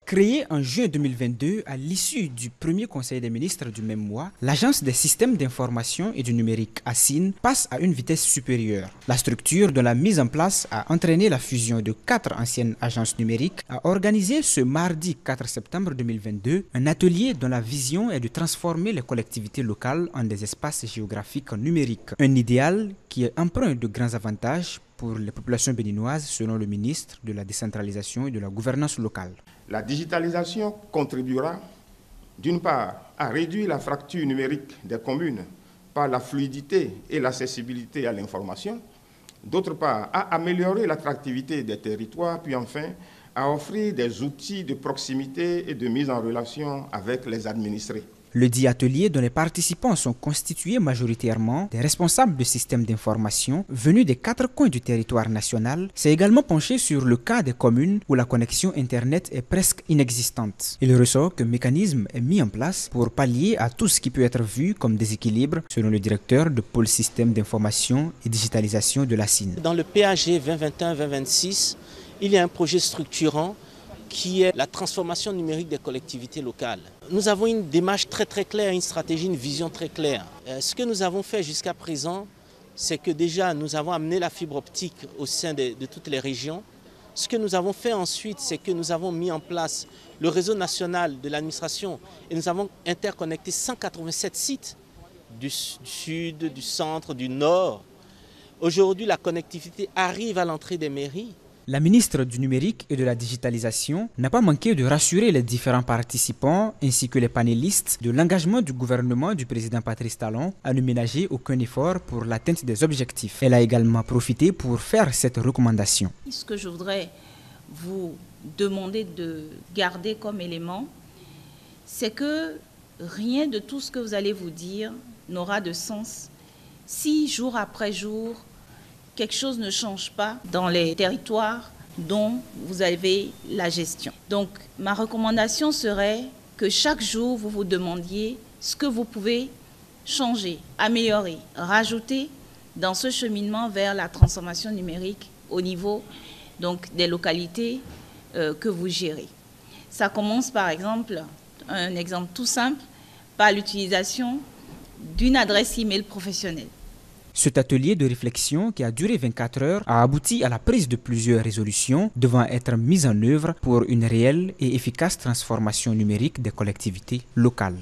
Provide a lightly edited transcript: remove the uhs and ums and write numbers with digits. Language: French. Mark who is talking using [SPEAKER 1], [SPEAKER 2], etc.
[SPEAKER 1] Créée en juin 2022 à l'issue du premier conseil des ministres du même mois, l'Agence des systèmes d'information et du numérique ASIN passe à une vitesse supérieure. La structure dont la mise en place a entraîné la fusion de 4 anciennes agences numériques a organisé ce mardi 4 septembre 2022 un atelier dont la vision est de transformer les collectivités locales en des espaces géographiques numériques. Un idéal qui est empreint de grands avantages pour les populations béninoises selon le ministre de la décentralisation et de la gouvernance locale.
[SPEAKER 2] La digitalisation contribuera d'une part à réduire la fracture numérique des communes par la fluidité et l'accessibilité à l'information, d'autre part à améliorer l'attractivité des territoires, puis enfin à offrir des outils de proximité et de mise en relation avec les administrés.
[SPEAKER 1] Le dit atelier dont les participants sont constitués majoritairement des responsables de systèmes d'information venus des 4 coins du territoire national s'est également penché sur le cas des communes où la connexion Internet est presque inexistante. Il ressort qu'un mécanisme est mis en place pour pallier à tout ce qui peut être vu comme déséquilibre, selon le directeur de pôle système d'information et digitalisation de l'ASIN.
[SPEAKER 3] Dans le PAG 2021-2026, il y a un projet structurant qui est la transformation numérique des collectivités locales. Nous avons une démarche très claire, une stratégie, une vision très claire. Ce que nous avons fait jusqu'à présent, c'est que déjà nous avons amené la fibre optique au sein de toutes les régions. Ce que nous avons fait ensuite, c'est que nous avons mis en place le réseau national de l'administration et nous avons interconnecté 187 sites du sud, du centre, du nord. Aujourd'hui, la connectivité arrive à l'entrée des mairies.
[SPEAKER 1] La ministre du numérique et de la digitalisation n'a pas manqué de rassurer les différents participants ainsi que les panélistes de l'engagement du gouvernement du président Patrice Talon à ne ménager aucun effort pour l'atteinte des objectifs. Elle a également profité pour faire cette recommandation.
[SPEAKER 4] Ce que je voudrais vous demander de garder comme élément, c'est que rien de tout ce que vous allez vous dire n'aura de sens si jour après jour, quelque chose ne change pas dans les territoires dont vous avez la gestion. Donc, ma recommandation serait que chaque jour, vous vous demandiez ce que vous pouvez changer, améliorer, rajouter dans ce cheminement vers la transformation numérique au niveau donc, des localités que vous gérez. Ça commence par exemple, un exemple tout simple, par l'utilisation d'une adresse email professionnelle.
[SPEAKER 1] Cet atelier de réflexion qui a duré 24 heures a abouti à la prise de plusieurs résolutions devant être mises en œuvre pour une réelle et efficace transformation numérique des collectivités locales.